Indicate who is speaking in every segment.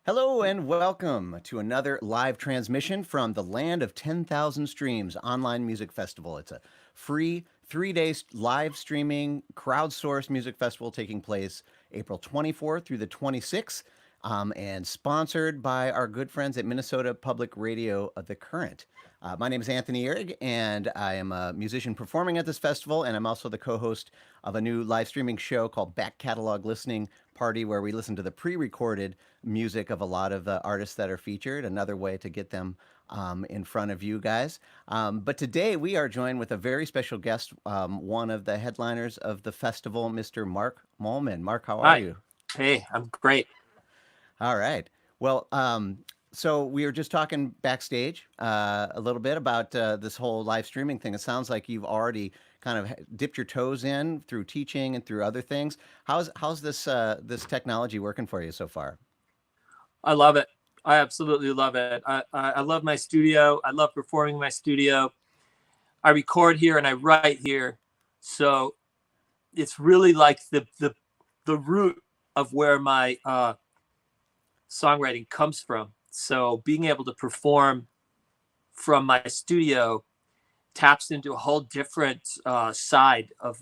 Speaker 1: Hello and welcome to another live transmission from the Land of 10,000 Streams Online Music Festival. It's a free 3 day live streaming crowdsourced music festival taking place April 24th through the 26th and sponsored by our good friends at Minnesota Public Radio, The Current. My name is Anthony Ehrig, and I am a musician performing at this festival, and I'm also the co-host of a new live streaming show called Back Catalog Listening Party, where we listen to the pre-recorded music of a lot of the artists that are featured. Another way to get them in front of you guys. But today we are joined with a very special guest, one of the headliners of the festival, Mr. Mark Mallman. Mark, how are
Speaker 2: Hi.
Speaker 1: you?
Speaker 2: Hey, I'm great.
Speaker 1: All right. Well, so we were just talking backstage a little bit about this whole live streaming thing. It sounds like you've already kind of dipped your toes in through teaching and through other things. How's this technology working for you so far?
Speaker 2: I love it. I absolutely love it. I love my studio. I love performing in my studio. I record here and I write here. So it's really like the root of where my songwriting comes from. So being able to perform from my studio taps into a whole different side of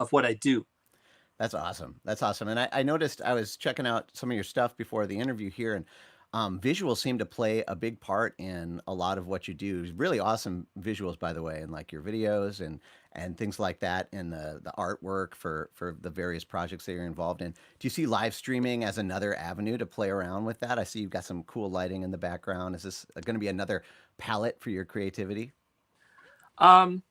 Speaker 2: what I do.
Speaker 1: That's awesome. That's awesome. And I noticed I was checking out some of your stuff before the interview here, and visuals seem to play a big part in a lot of what you do. Really awesome visuals, by the way, and like your videos and things like that, and the artwork for the various projects that you're involved in. Do you see live streaming as another avenue to play around with that? I see you've got some cool lighting in the background. Is this going to be another palette for your creativity?
Speaker 2: Um,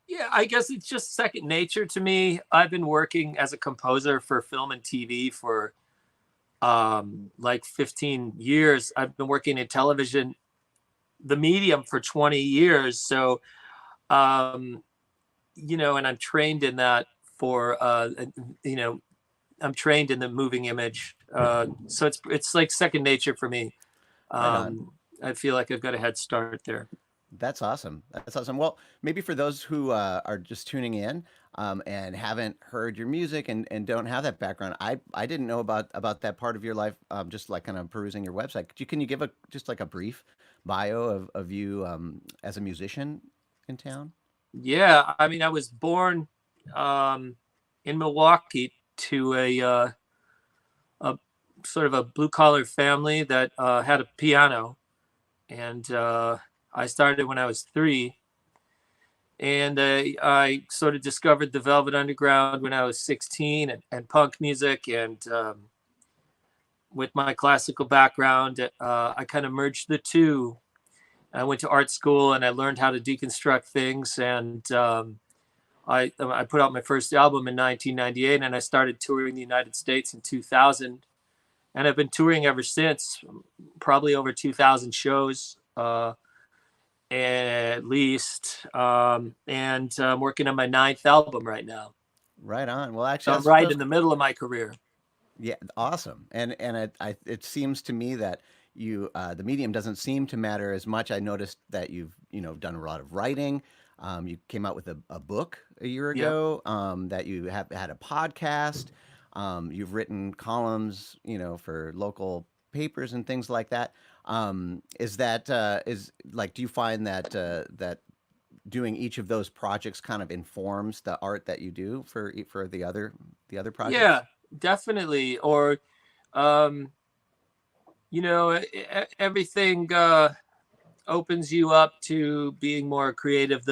Speaker 2: Yeah, I guess it's just second nature to me. I've been working as a composer for film and TV for like 15 years. I've been working in television, the medium, for 20 years. So, um, and I'm trained in that for, you know, I'm trained in the moving image. So it's like second nature for me.
Speaker 1: Right on.
Speaker 2: I feel like I've got a head start there.
Speaker 1: That's awesome. That's awesome. Well, maybe for those who are just tuning in and haven't heard your music and don't have that background, I didn't know about that part of your life. Just like kind of perusing your website. Can you give a just like a brief bio of you as a musician in town?
Speaker 2: Yeah, I mean, I was born in Milwaukee to a sort of a blue collar family that had a piano, and I started when I was 3, and I sort of discovered the Velvet Underground when I was 16, and punk music, and with my classical background, I kind of merged the two. I went to art school and I learned how to deconstruct things, and I put out my first album in 1998, and I started touring the United States in 2000, and I've been touring ever since, probably over 2,000 shows at least, and I'm working on my 9th album right now.
Speaker 1: Right on. Well,
Speaker 2: So
Speaker 1: actually,
Speaker 2: I'm
Speaker 1: that's
Speaker 2: right
Speaker 1: those.
Speaker 2: in the middle of my career.
Speaker 1: Yeah, awesome. And it seems to me that you the medium doesn't seem to matter as much. I noticed that you've done a lot of writing. You came out with a book a year
Speaker 2: Yep.
Speaker 1: ago. That you have had a podcast. You've written columns, for local papers and things like that. Is that is like? Do you find that that doing each of those projects kind of informs the art that you do for the other projects?
Speaker 2: Yeah, definitely. Or, um, everything opens you up to being more creative.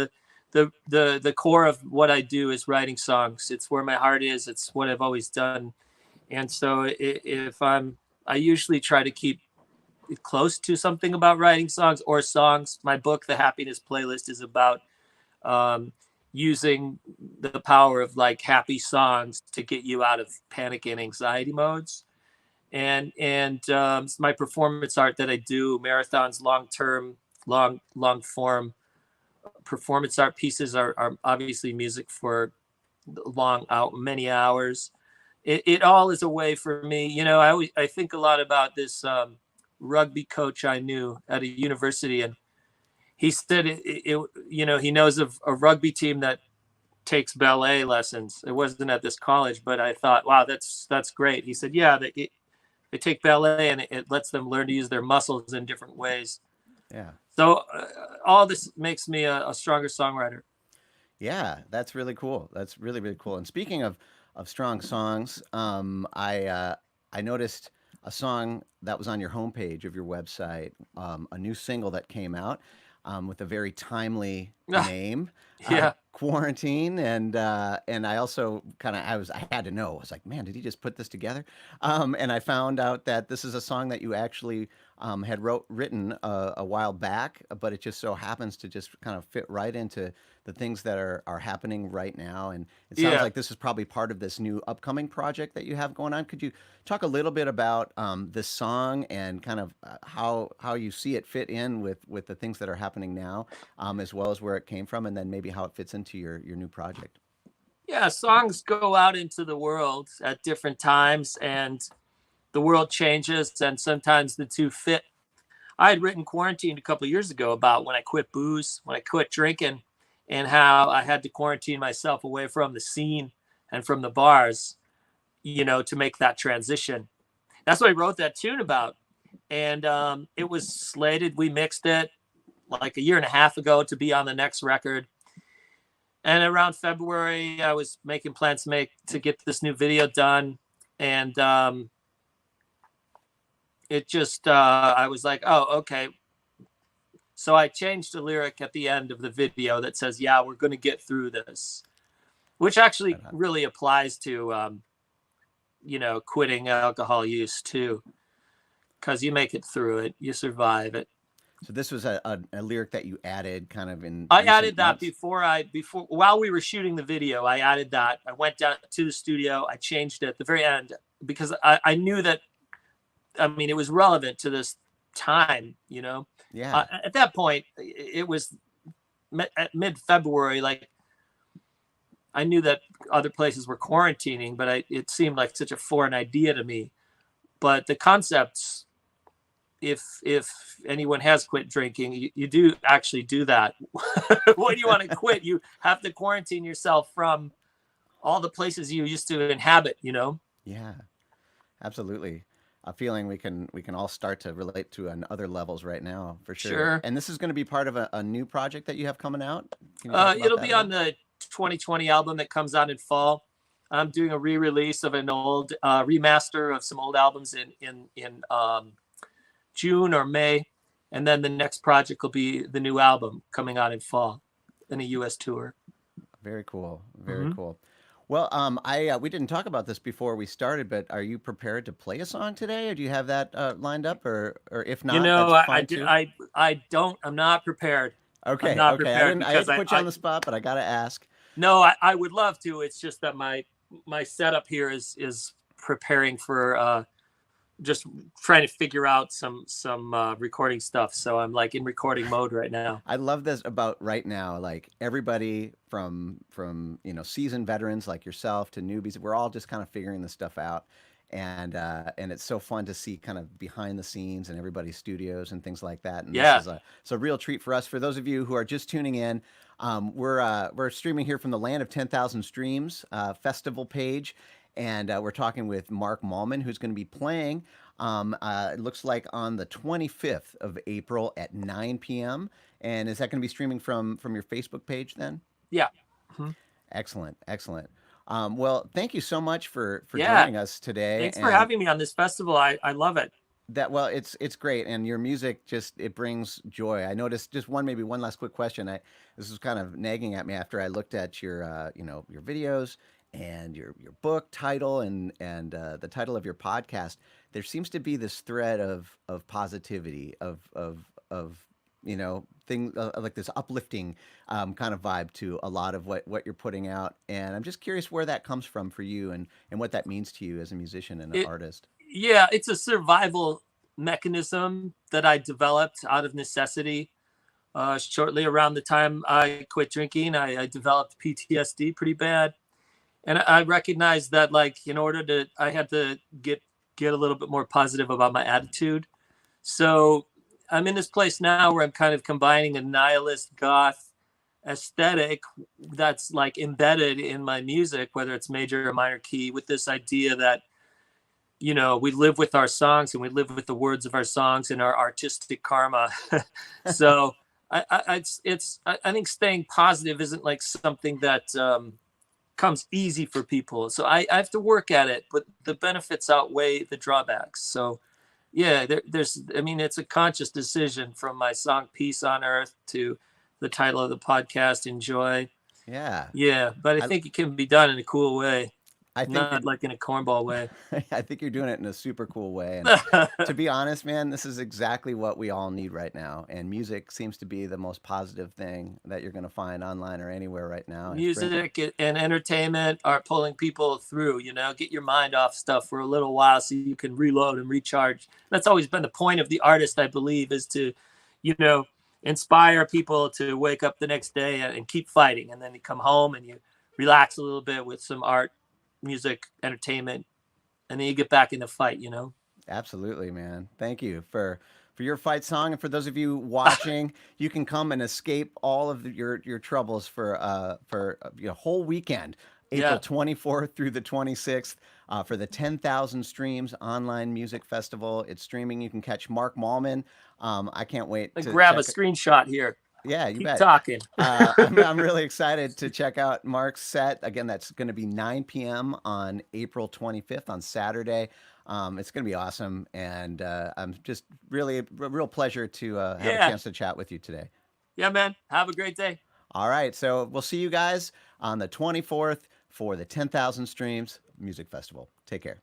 Speaker 2: The core of what I do is writing songs. It's where my heart is. It's what I've always done. And so if I usually try to keep it close to something about writing songs or songs. My book, The Happiness Playlist, is about um, using the power of like happy songs to get you out of panic and anxiety modes. And my performance art that I do, marathons, long form performance art pieces are obviously music for long out many hours. It all is a way for me. I think a lot about this rugby coach I knew at a university, and he said he knows of a rugby team that takes ballet lessons. It wasn't at this college, but I thought, wow, that's great. He said, yeah, they take ballet and it lets them learn to use their muscles in different ways.
Speaker 1: Yeah.
Speaker 2: So all this makes me a stronger songwriter.
Speaker 1: Yeah, that's really cool. That's really, really cool. And speaking of strong songs, I noticed a song that was on your homepage of your website, a new single that came out with a very timely name,
Speaker 2: Yeah.
Speaker 1: Quarantine, and I also I had to know. I was like, man, did he just put this together? And I found out that this is a song that you actually had written a while back, but it just so happens to just kind of fit right into the things that are happening right now. And it sounds
Speaker 2: Yeah.
Speaker 1: like this is probably part of this new upcoming project that you have going on. Could you talk a little bit about this song and kind of how you see it fit in with the things that are happening now, as well as where it came from, and then maybe how it fits into your new project?
Speaker 2: Yeah. Songs go out into the world at different times, and the world changes, and sometimes the two fit. I had written Quarantine a couple of years ago about when I quit booze, when I quit drinking, and how I had to quarantine myself away from the scene and from the bars, to make that transition. That's what I wrote that tune about. And it was slated. We mixed it like a year and a half ago to be on the next record. And around February, I was making plans to get this new video done. And it just, I was like, oh, okay. So I changed the lyric at the end of the video that says, yeah, we're going to get through this, which actually really applies to, quitting alcohol use too, because you make it through it, you survive it.
Speaker 1: So this was a lyric that you added kind of in
Speaker 2: I
Speaker 1: recent
Speaker 2: added that
Speaker 1: months?
Speaker 2: while we were shooting the video. I added that. I went down to the studio. I changed it at the very end because I knew that, I mean, it was relevant to this time,
Speaker 1: Yeah.
Speaker 2: At that point, it was at mid-February. Like, I knew that other places were quarantining, but it seemed like such a foreign idea to me. But the concepts, if anyone has quit drinking, you do actually do that. When you want to quit, you have to quarantine yourself from all the places you used to inhabit,
Speaker 1: Yeah. Absolutely. A feeling we can all start to relate to on other levels right now, for sure.
Speaker 2: Sure.
Speaker 1: And this is going to be part of a new project that you have coming out. Can you talk about
Speaker 2: It'll
Speaker 1: that
Speaker 2: be
Speaker 1: at
Speaker 2: on
Speaker 1: all?
Speaker 2: the 2020 album that comes out in fall. I'm doing a re-release of an old remaster of some old albums in June or May, and then the next project will be the new album coming out in fall in a U.S. tour.
Speaker 1: Very cool. Very
Speaker 2: Mm-hmm.
Speaker 1: cool. Well, I we didn't talk about this before we started, but are you prepared to play a song today, or do you have that lined up, or if
Speaker 2: You
Speaker 1: not,
Speaker 2: know,
Speaker 1: that's
Speaker 2: I,
Speaker 1: fine too.
Speaker 2: I don't. I'm not prepared. I'm
Speaker 1: Okay,
Speaker 2: not
Speaker 1: okay.
Speaker 2: prepared
Speaker 1: I hate
Speaker 2: because
Speaker 1: to put you on the spot, but I gotta ask.
Speaker 2: no, I would love to. It's just that my setup here is preparing for just trying to figure out some recording stuff. So I'm like in recording mode right now.
Speaker 1: I love this about right now. Like everybody from seasoned veterans like yourself to newbies, we're all just kind of figuring this stuff out, and it's so fun to see kind of behind the scenes and everybody's studios and things like that. And this
Speaker 2: Yeah.
Speaker 1: is it's a real treat for us. For those of you who are just tuning in, we're streaming here from the Land of 10,000 Streams festival page. And we're talking with Mark Mallman, who's going to be playing. It looks like on the 25th of April at 9 p.m. And is that going to be streaming from your Facebook page then?
Speaker 2: Yeah. Mhm.
Speaker 1: Excellent, excellent. Well, thank you so much for
Speaker 2: Yeah.
Speaker 1: joining us today.
Speaker 2: Thanks for
Speaker 1: And
Speaker 2: having me on this festival. I love it.
Speaker 1: it's great, and your music just it brings joy. I noticed just maybe one last quick question. This was kind of nagging at me after I looked at your your videos and your book title and the title of your podcast. There seems to be this thread of positivity of things like this uplifting kind of vibe to a lot of what you're putting out, and I'm just curious where that comes from for you and what that means to you as a musician and an
Speaker 2: It
Speaker 1: artist.
Speaker 2: Yeah, it's a survival mechanism that I developed out of necessity. Shortly around the time I quit drinking, I developed PTSD pretty bad, and I recognized that, like, in order to, I had to get a little bit more positive about my attitude. So I'm in this place now where I'm kind of combining a nihilist goth aesthetic that's like embedded in my music, whether it's major or minor key, with this idea that we live with our songs and we live with the words of our songs and our artistic karma. So I think staying positive isn't like something that comes easy for people. So I have to work at it, but the benefits outweigh the drawbacks. So yeah, I mean, it's a conscious decision from my song Peace on Earth to the title of the podcast, Enjoy.
Speaker 1: Yeah.
Speaker 2: Yeah, but I
Speaker 1: I
Speaker 2: think it can be done in a cool way,
Speaker 1: I think you're
Speaker 2: not like in a cornball way.
Speaker 1: I think you're doing it in a super cool way. And to be honest, man, this is exactly what we all need right now. And music seems to be the most positive thing that you're going to find online or anywhere right now. And
Speaker 2: Music and entertainment are pulling people through, get your mind off stuff for a little while so you can reload and recharge. That's always been the point of the artist, I believe, is to, you know, inspire people to wake up the next day and keep fighting. And then you come home and you relax a little bit with some art, music, entertainment, and then you get back in the fight.
Speaker 1: Absolutely, man. Thank you for your fight song, and for those of you watching, you can come and escape all of your troubles for a whole weekend, April
Speaker 2: Yeah.
Speaker 1: 24th through the 26th, for the 10,000 Streams Online Music Festival. It's streaming. You can catch Mark Mallman. I can't wait
Speaker 2: And
Speaker 1: to
Speaker 2: grab a
Speaker 1: check.
Speaker 2: screenshot here.
Speaker 1: Yeah, you
Speaker 2: Keep
Speaker 1: bet.
Speaker 2: talking.
Speaker 1: I'm really excited to check out Mark's set. Again, that's going to be 9 p.m. on April 25th on Saturday. It's going to be awesome. And I'm just really a real pleasure to have a
Speaker 2: Yeah.
Speaker 1: chance to chat with you today.
Speaker 2: Yeah, man. Have a great day.
Speaker 1: All right. So we'll see you guys on the 24th for the 10,000 Streams Music Festival. Take care.